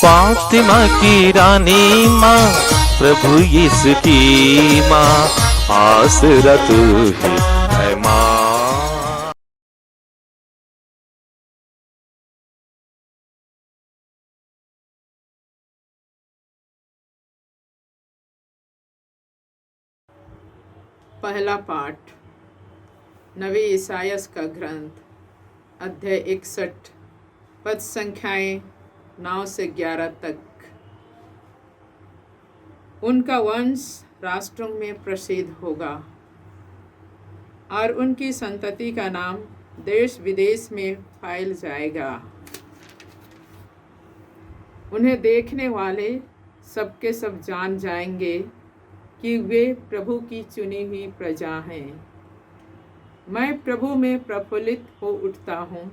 फातिमा की रानी माँ, प्रभु यीशु की माँ, आसरा तू ही है माँ। पहला पाठ नबी ईसायास का ग्रंथ, अध्याय 61, पद संख्याएं 9 से 11 तक। उनका वंश राष्ट्रों में प्रसिद्ध होगा और उनकी संतति का नाम देश विदेश में फैल जाएगा। उन्हें देखने वाले सबके सब जान जाएंगे कि वे प्रभु की चुनी हुई प्रजा हैं। मैं प्रभु में प्रफुल्लित हो उठता हूँ।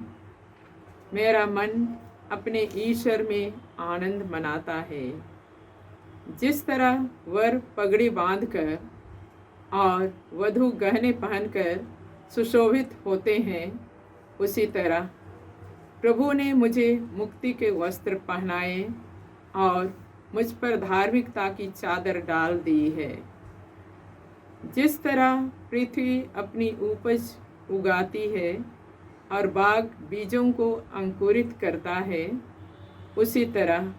मेरा मन अपने ईश्वर में आनंद मनाता है। जिस तरह वर पगड़ी बांधकर और वधू गहने पहनकर सुशोभित होते हैं, उसी तरह प्रभु ने मुझे मुक्ति के वस्त्र पहनाए और मुझ पर धार्मिकता की चादर डाल दी है। जिस तरह पृथ्वी अपनी उपज उगाती है और बाग बीजों को अंकुरित करता है, उसी तरह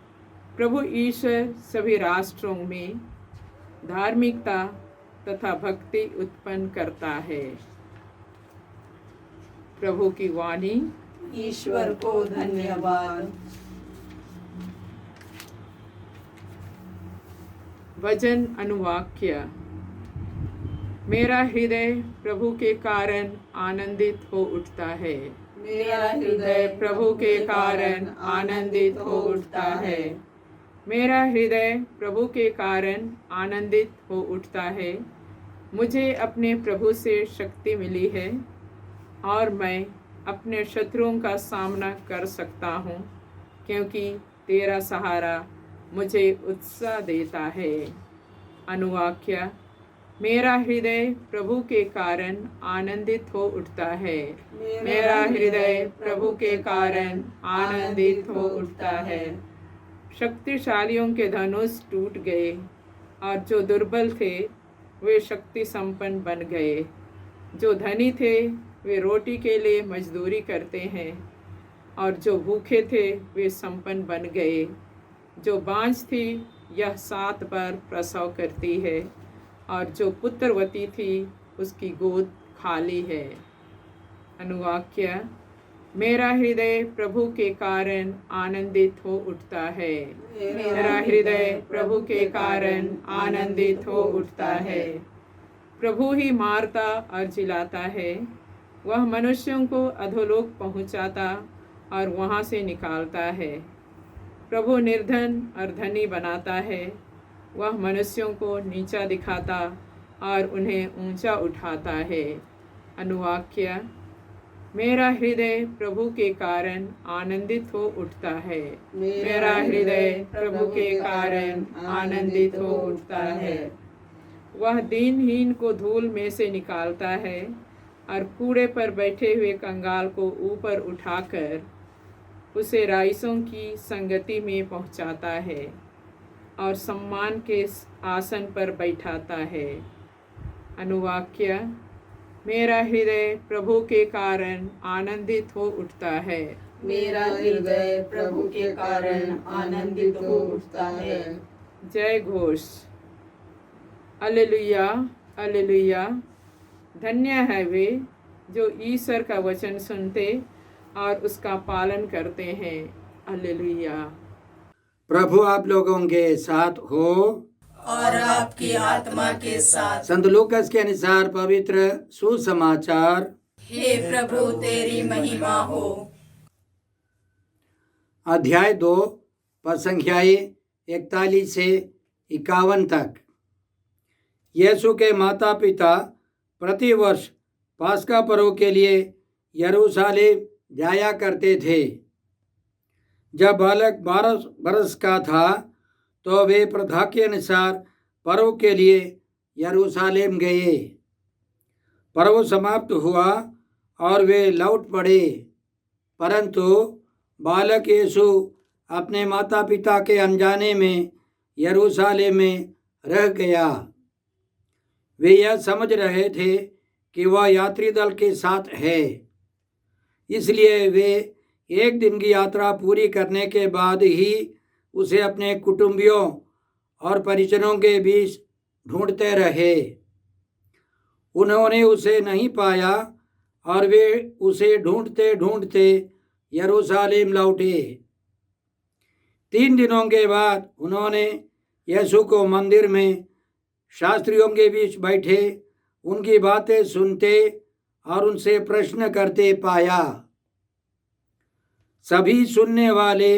प्रभु ईश्वर सभी राष्ट्रों में धार्मिकता तथा भक्ति उत्पन्न करता है। प्रभु की वाणी। ईश्वर को धन्यवाद। वचन अनुवाक्य। मेरा हृदय प्रभु के कारण आनंदित हो उठता है। मेरा हृदय प्रभु के कारण आनंदित हो उठता है। मेरा हृदय प्रभु के कारण आनंदित हो उठता है। मुझे अपने प्रभु से शक्ति मिली है और मैं अपने शत्रुओं का सामना कर सकता हूँ, क्योंकि तेरा सहारा मुझे उत्साह देता है। अनुवाक्य। मेरा हृदय प्रभु के कारण आनंदित हो उठता है। मेरा हृदय प्रभु के कारण आनंदित हो उठता है। शक्तिशालियों के धनुष टूट गए और जो दुर्बल थे वे शक्ति संपन्न बन गए। जो धनी थे वे रोटी के लिए मजदूरी करते हैं और जो भूखे थे वे संपन्न बन गए। जो बाँझ थी यह 7 बार प्रसव करती है और जो पुत्रवती थी उसकी गोद खाली है। अनुवाक्य। मेरा हृदय प्रभु के कारण आनंदित हो उठता है। मेरा हृदय प्रभु के कारण आनंदित हो उठता है। प्रभु ही मारता और जिलाता है। वह मनुष्यों को अधोलोक पहुंचाता और वहां से निकालता है। प्रभु निर्धन और धनी बनाता है। वह मनुष्यों को नीचा दिखाता और उन्हें ऊंचा उठाता है। अनुवाक्य। मेरा हृदय प्रभु के कारण आनंदित हो उठता है। मेरा हृदय प्रभु के कारण आनंदित हो उठता है। वह दीनहीन को धूल में से निकालता है और कूड़े पर बैठे हुए कंगाल को ऊपर उठाकर उसे राइसों की संगति में पहुंचाता है और सम्मान के आसन पर बैठाता है। अनुवाक्य। मेरा हृदय प्रभु के कारण आनंदित हो उठता है। मेरा हृदय प्रभु के कारण आनंदित हो उठता है। जय घोष। Hallelujah, hallelujah. धन्य है वे जो ईश्वर का वचन सुनते और उसका पालन करते हैं। हालेलुया। प्रभु आप लोगों के साथ हो और आपकी आत्मा के साथ। संत लूकास के अनुसार पवित्र सुसमाचार। हे प्रभु तेरी महिमा हो। अध्याय 2 पद संख्याएं 41 से 51 तक। यीशु के माता पिता प्रतिवर्ष पास्का पर्व के लिए यरूशलेम जाया करते थे। जब बालक 12 वर्ष का था तो वे प्रथा के अनुसार पर्व के लिए यरूशलेम गए। पर्व समाप्त हुआ और वे लौट पड़े, परंतु बालक यीशु अपने माता पिता के अनजाने में यरूशलेम में रह गया। वे यह समझ रहे थे कि वह यात्री दल के साथ है, इसलिए वे एक दिन की यात्रा पूरी करने के बाद ही उसे अपने कुटुंबियों और परिजनों के बीच ढूंढते रहे। उन्होंने उसे नहीं पाया और वे उसे ढूंढते ढूंढते यरूशलेम लौटे। 3 दिनों के बाद उन्होंने यीशु को मंदिर में शास्त्रियों के बीच बैठे उनकी बातें सुनते और उनसे प्रश्न करते पाया। सभी सुनने वाले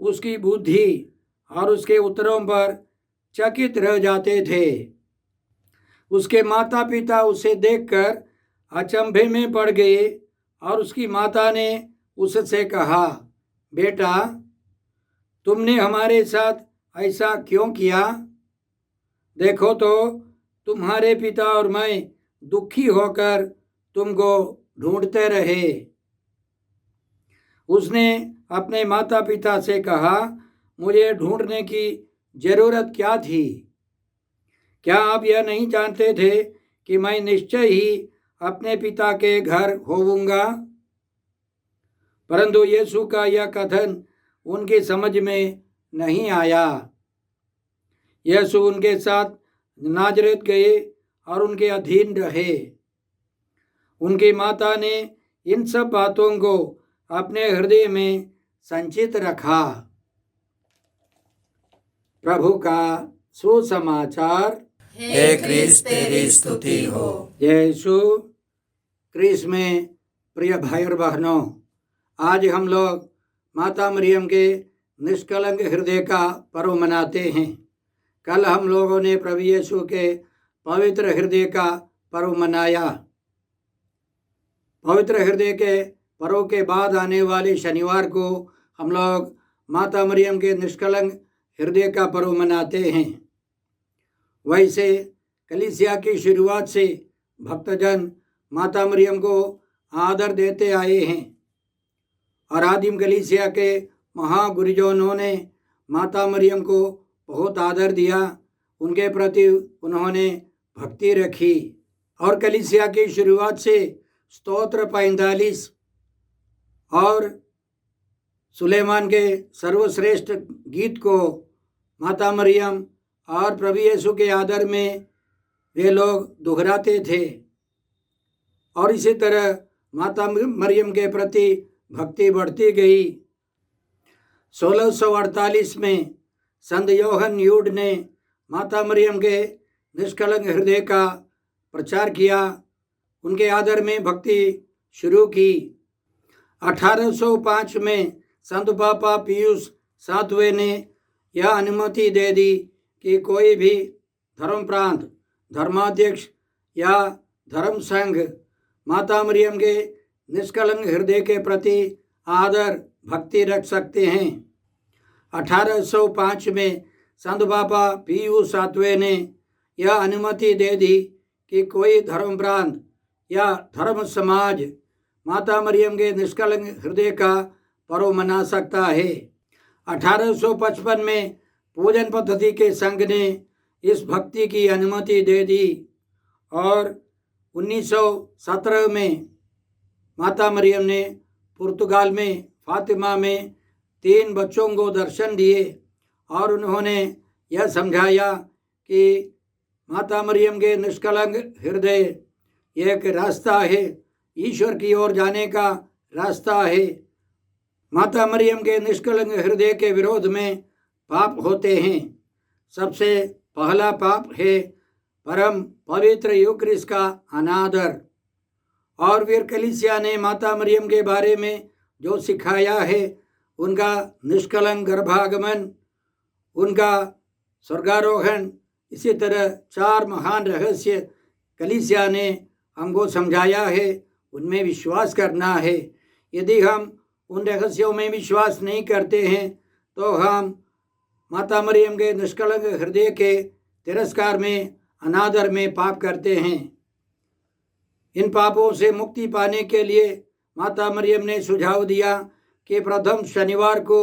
उसकी बुद्धि और उसके उत्तरों पर चकित रह जाते थे। उसके माता पिता उसे देखकर अचंभे में पड़ गए और उसकी माता ने उससे कहा, बेटा, तुमने हमारे साथ ऐसा क्यों किया? देखो तो तुम्हारे पिता और मैं दुखी होकर तुमको ढूंढते रहे। उसने अपने माता पिता से कहा, मुझे ढूंढने की जरूरत क्या थी? क्या आप यह नहीं जानते थे कि मैं निश्चय ही अपने पिता के घर होऊंगा? परंतु यीशु का यह कथन उनकी समझ में नहीं आया। यीशु उनके साथ नाजरेत गए और उनके अधीन रहे। उनकी माता ने इन सब बातों को अपने हृदय में संचित रखा। प्रभु का सुसमाचार। हे क्रिस्त तेरी स्तुति हो। यीशु क्रिस्त में प्रिय भाई और बहनों, आज हम लोग माता मरियम के निष्कलंक हृदय का पर्व मनाते हैं। कल हम लोगों ने प्रभु यीशु के पवित्र हृदय का पर्व मनाया। पवित्र हृदय के पर्व के बाद आने वाले शनिवार को हम लोग माता मरियम के निष्कलंक हृदय का पर्व मनाते हैं। वैसे कलीसिया की शुरुआत से भक्तजन माता मरियम को आदर देते आए हैं और आदिम कलीसिया के महागुरुजनों ने माता मरियम को बहुत आदर दिया, उनके प्रति उन्होंने भक्ति रखी। और कलीसिया की शुरुआत से स्तोत्र 45 और सुलेमान के सर्वश्रेष्ठ गीत को माता मरियम और प्रभु यीशु के आदर में वे लोग दोहराते थे। और इसी तरह माता मरियम के प्रति भक्ति बढ़ती गई। 1648 में संत योहन यूड ने माता मरियम के निष्कलंक हृदय का प्रचार किया, उनके आदर में भक्ति शुरू की। 1805 में संत पापा पियूस सातवें ने यह अनुमति दे दी कि कोई भी धर्म प्रांत, धर्माध्यक्ष या धर्म संघ माता मरियम के निष्कलंक हृदय के प्रति आदर भक्ति रख सकते हैं। 1805 में संत पापा पियूस सातवें ने यह अनुमति दे दी कि कोई धर्म प्रांत या धर्म समाज माता मरियम के निष्कलंक हृदय का पर्व मना सकता है। 1855 में पूजन पद्धति के संघ ने इस भक्ति की अनुमति दे दी और 1917 में माता मरियम ने पुर्तगाल में फातिमा में 3 बच्चों को दर्शन दिए और उन्होंने यह समझाया कि माता मरियम के निष्कलंक हृदय एक रास्ता है, ईश्वर की ओर जाने का रास्ता है। माता मरियम के निष्कलंक हृदय के विरोध में पाप होते हैं। सबसे पहला पाप है परम पवित्र यूक्रिस्ट का अनादर। और वीर कलीसिया ने माता मरियम के बारे में जो सिखाया है, उनका निष्कलंक गर्भागमन, उनका स्वर्गारोहण, इसी तरह 4 महान रहस्य कलीसिया ने हमको समझाया है, उनमें विश्वास करना है। यदि हम उन रहस्यों में विश्वास नहीं करते हैं तो हम माता मरियम के निष्कलंक हृदय के तिरस्कार में, अनादर में पाप करते हैं। इन पापों से मुक्ति पाने के लिए माता मरियम ने सुझाव दिया कि प्रथम शनिवार को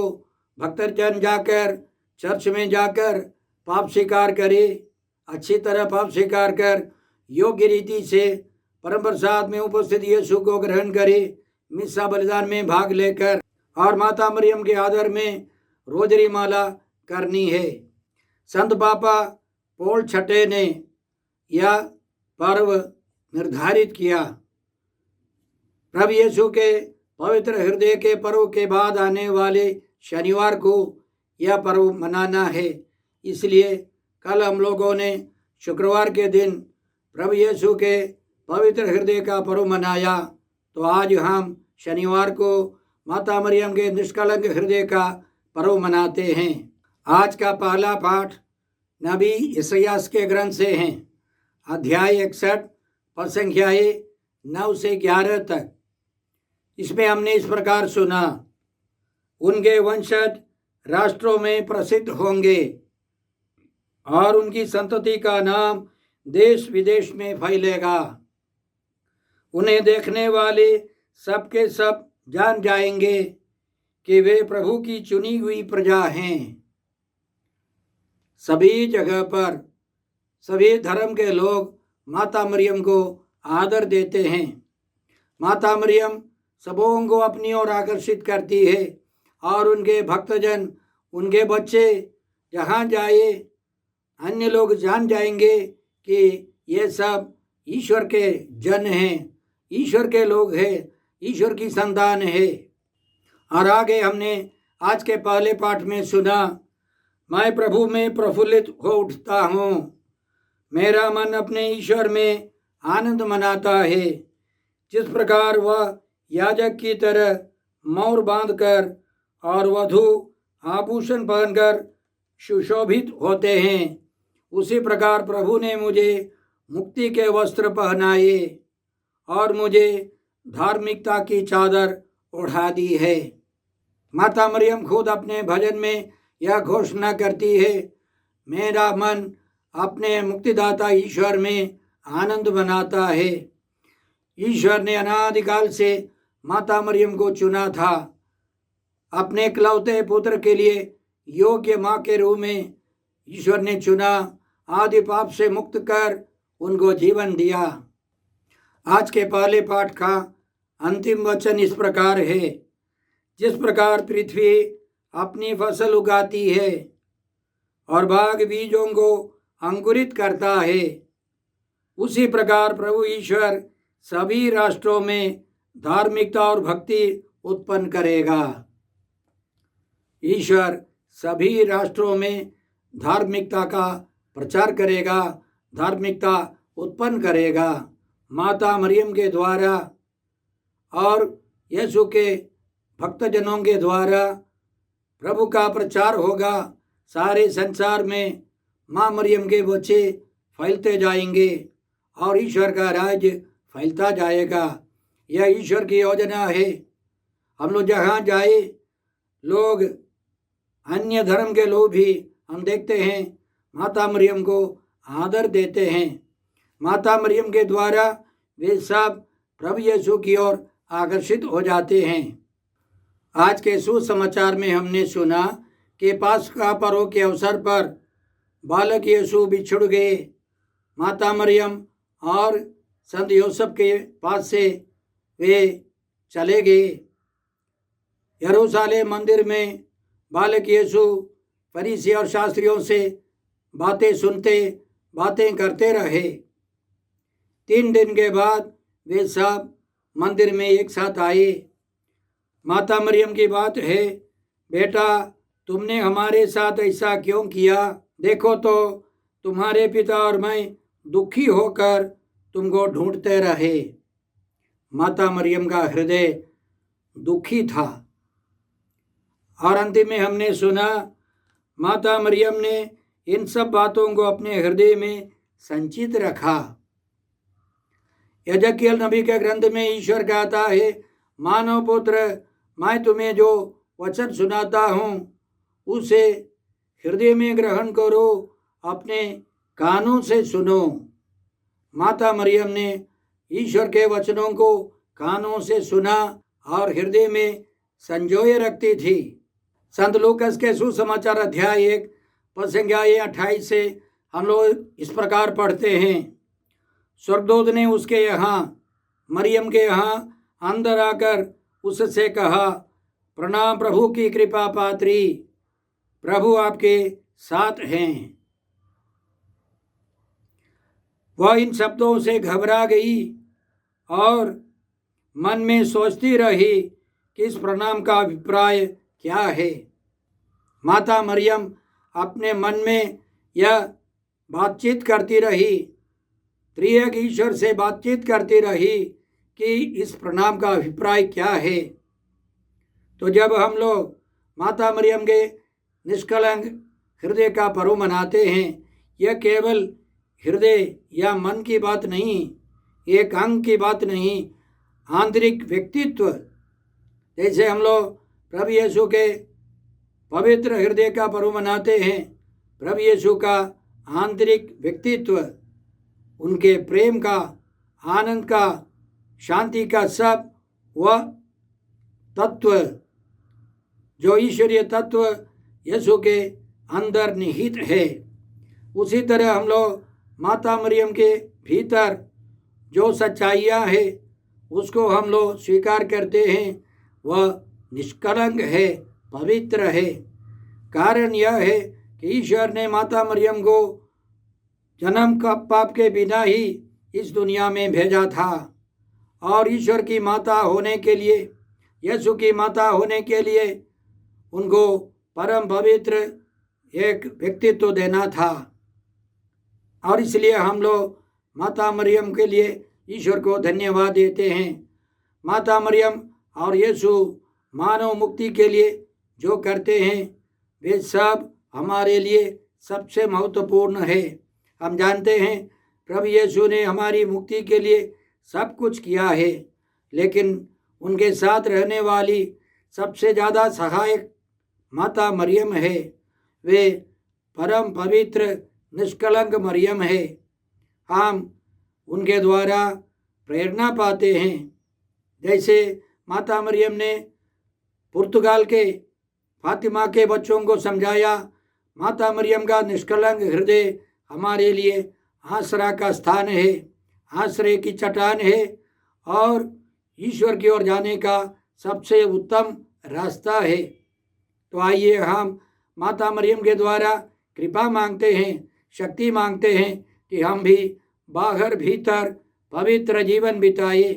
भक्तजन जाकर चर्च में जाकर पाप स्वीकार करे, अच्छी तरह पाप स्वीकार कर योग्य रीति से परम प्रसाद में उपस्थित यीशु को ग्रहण करे, मिस्सा बलिदान में भाग लेकर और माता मरियम के आदर में रोजरी माला करनी है। संत पापा पौल छठे ने यह पर्व निर्धारित किया। प्रभु यीशु के पवित्र हृदय के पर्व के बाद आने वाले शनिवार को यह पर्व मनाना है। इसलिए कल हम लोगों ने शुक्रवार के दिन प्रभु यीशु के पवित्र हृदय का पर्व मनाया, तो आज हम शनिवार को माता मरियम के निष्कलंक हृदय का पर्व मनाते हैं। आज का पहला पाठ नबी यशायाह के ग्रंथ से हैं, अध्याय 61 पद संख्याएं 9 से 11 तक। इसमें हमने इस प्रकार सुना, उनके वंशज राष्ट्रों में प्रसिद्ध होंगे और उनकी संतति का नाम देश विदेश में फैलेगा। उन्हें देखने वाले सबके सब जान जाएंगे कि वे प्रभु की चुनी हुई प्रजा हैं। सभी जगह पर सभी धर्म के लोग माता मरियम को आदर देते हैं। माता मरियम सबों को अपनी ओर आकर्षित करती है और उनके भक्तजन, उनके बच्चे जहाँ जाए अन्य लोग जान जाएंगे कि ये सब ईश्वर के जन हैं, ईश्वर के लोग हैं, ईश्वर की संतान है। और आगे हमने आज के पहले पाठ में सुना, मैं प्रभु में प्रफुल्लित हो उठता हूँ, मेरा मन अपने ईश्वर में आनंद मनाता है। जिस प्रकार वह याजक की तरह मौर बांधकर और वधू आभूषण पहनकर सुशोभित होते हैं, उसी प्रकार प्रभु ने मुझे मुक्ति के वस्त्र पहनाए और मुझे धार्मिकता की चादर ओढ़ा दी है। माता मरियम खुद अपने भजन में यह घोषणा करती है, मेरा मन अपने मुक्तिदाता ईश्वर में आनंद मनाता है। ईश्वर ने अनादिकाल से माता मरियम को चुना था, अपने इकलौते पुत्र के लिए योग्य माँ के रूप में ईश्वर ने चुना, आदि पाप से मुक्त कर उनको जीवन दिया। आज के पहले पाठ का अंतिम वचन इस प्रकार है, जिस प्रकार पृथ्वी अपनी फसल उगाती है और बाग बीजों को अंकुरित करता है, उसी प्रकार प्रभु ईश्वर सभी राष्ट्रों में धार्मिकता और भक्ति उत्पन्न करेगा। ईश्वर सभी राष्ट्रों में धार्मिकता का प्रचार करेगा, धार्मिकता उत्पन्न करेगा। माता मरियम के द्वारा और यीशु के भक्तजनों के द्वारा प्रभु का प्रचार होगा। सारे संसार में माँ मरियम के बच्चे फैलते जाएंगे और ईश्वर का राज्य फैलता जाएगा। यह ईश्वर की योजना है। हम लोग जहाँ जाए, लोग अन्य धर्म के लोग भी हम देखते हैं माता मरियम को आदर देते हैं। माता मरियम के द्वारा वे सब प्रभु यीशु की ओर आकर्षित हो जाते हैं। आज के सुसमाचार में हमने सुना कि पास्का पर्व के अवसर पर बालक यीशु बिछुड़ गए। माता मरियम और संत यूसुफ के पास से वे चले गए। यरूशलेम मंदिर में बालक यीशु फरीसी और शास्त्रियों से बातें सुनते, बातें करते रहे। 3 दिन के बाद वे सब मंदिर में एक साथ आए। माता मरियम की बात है, बेटा तुमने हमारे साथ ऐसा क्यों किया? देखो तो तुम्हारे पिता और मैं दुखी होकर तुमको ढूंढते रहे। माता मरियम का हृदय दुखी था। और अंतिम में हमने सुना माता मरियम ने इन सब बातों को अपने हृदय में संचित रखा। यजकियल नबी के ग्रंथ में ईश्वर कहता है, मानव पुत्र मैं तुम्हें जो वचन सुनाता हूँ उसे हृदय में ग्रहण करो, अपने कानों से सुनो। माता मरियम ने ईश्वर के वचनों को कानों से सुना और हृदय में संजोए रखती थी। संत लूकस के सुसमाचार अध्याय 1 पद संख्या 28 से हम लोग इस प्रकार पढ़ते हैं। स्वर्गदूत ने उसके यहाँ मरियम के यहाँ अंदर आकर उससे कहा, प्रणाम प्रभु की कृपा पात्री, प्रभु आपके साथ हैं। वह इन शब्दों से घबरा गई और मन में सोचती रही कि इस प्रणाम का अभिप्राय क्या है। माता मरियम अपने मन में यह बातचीत करती रही, त्रिएक ईश्वर से बातचीत करती रही कि इस प्रणाम का अभिप्राय क्या है। तो जब हम लोग माता मरियम के निष्कलंक हृदय का पर्व मनाते हैं, यह केवल हृदय या मन की बात नहीं, एक अंग की बात नहीं, आंतरिक व्यक्तित्व। जैसे हम लोग प्रभु यीशु के पवित्र हृदय का पर्व मनाते हैं, प्रभु यीशु का आंतरिक व्यक्तित्व, उनके प्रेम का, आनंद का, शांति का सब वह तत्व जो ईश्वरीय तत्व यीशु के अंदर निहित है, उसी तरह हम लोग माता मरियम के भीतर जो सच्चाइयाँ है उसको हम लोग स्वीकार करते हैं। वह निष्कलंक है, पवित्र है। कारण यह है कि ईश्वर ने माता मरियम को जन्म का पाप के बिना ही इस दुनिया में भेजा था, और ईश्वर की माता होने के लिए, यीशु की माता होने के लिए उनको परम पवित्र एक व्यक्तित्व देना था। और इसलिए हम लोग माता मरियम के लिए ईश्वर को धन्यवाद देते हैं। माता मरियम और यीशु मानव मुक्ति के लिए जो करते हैं वे सब हमारे लिए सबसे महत्वपूर्ण है। हम जानते हैं प्रभु यीशु ने हमारी मुक्ति के लिए सब कुछ किया है, लेकिन उनके साथ रहने वाली सबसे ज़्यादा सहायक माता मरियम है। वे परम पवित्र निष्कलंक मरियम है। हम उनके द्वारा प्रेरणा पाते हैं। जैसे माता मरियम ने पुर्तगाल के फातिमा के बच्चों को समझाया, माता मरियम का निष्कलंक हृदय हमारे लिए आसरा का स्थान है, आश्रय की चट्टान है और ईश्वर की ओर जाने का सबसे उत्तम रास्ता है। तो आइए हम माता मरियम के द्वारा कृपा मांगते हैं, शक्ति मांगते हैं कि हम भी बाहर भीतर पवित्र जीवन बिताए,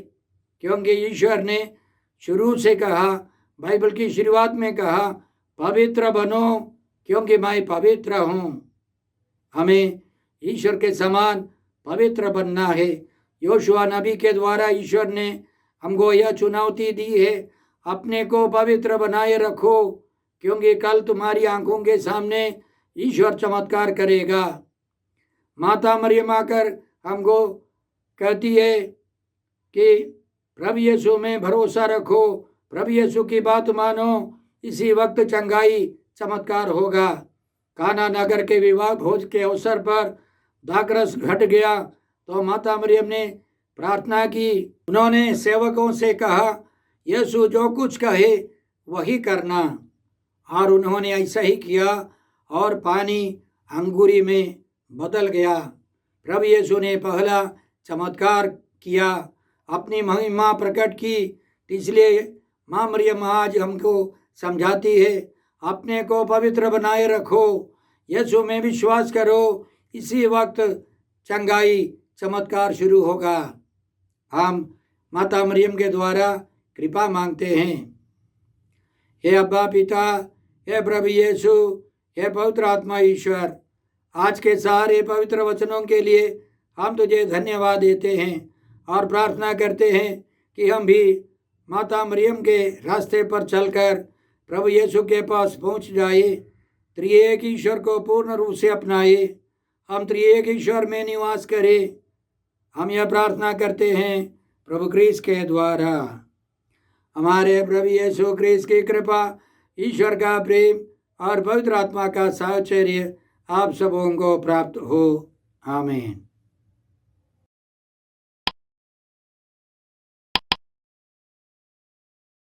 क्योंकि ईश्वर ने शुरू से कहा, बाइबल की शुरुआत में कहा, पवित्र बनो क्योंकि मैं पवित्र हूँ। हमें ईश्वर के समान पवित्र बनना है। योशुआ नबी के द्वारा ईश्वर ने हमको यह चुनौती दी है, अपने को पवित्र बनाए रखो क्योंकि कल तुम्हारी आंखों के सामने ईश्वर चमत्कार करेगा। माता मरियम आकर हमको कहती है कि प्रभु यीशु में भरोसा रखो, प्रभु यीशु की बात मानो, इसी वक्त चंगाई चमत्कार होगा। काना नगर के विवाह भोज के अवसर पर दाखरस घट गया तो माता मरियम ने प्रार्थना की। उन्होंने सेवकों से कहा, यीशु जो कुछ कहे वही करना, और उन्होंने ऐसा ही किया और पानी अंगूरी में बदल गया। प्रभु यीशु ने पहला चमत्कार किया, अपनी महिमा प्रकट की। इसलिए माँ मरियम आज हमको समझाती है, अपने को पवित्र बनाए रखो, यीशु में विश्वास करो, इसी वक्त चंगाई चमत्कार शुरू होगा। हम माता मरियम के द्वारा कृपा मांगते हैं। हे अब्बा पिता, हे प्रभु यीशु, हे पवित्र आत्मा ईश्वर, आज के सारे पवित्र वचनों के लिए हम तुझे धन्यवाद देते हैं और प्रार्थना करते हैं कि हम भी माता मरियम के रास्ते पर चलकर प्रभु यीशु के पास पहुंच जाए, त्रिएक ईश्वर को पूर्ण रूप से अपनाए, हम त्रिएक ईश्वर में निवास करें। हम यह प्रार्थना करते हैं प्रभु क्रिस्त के द्वारा। हमारे प्रभु यीशु क्रिस्त की कृपा, ईश्वर का प्रेम और पवित्र आत्मा का साहचर्य आप सबों को प्राप्त हो। आमीन।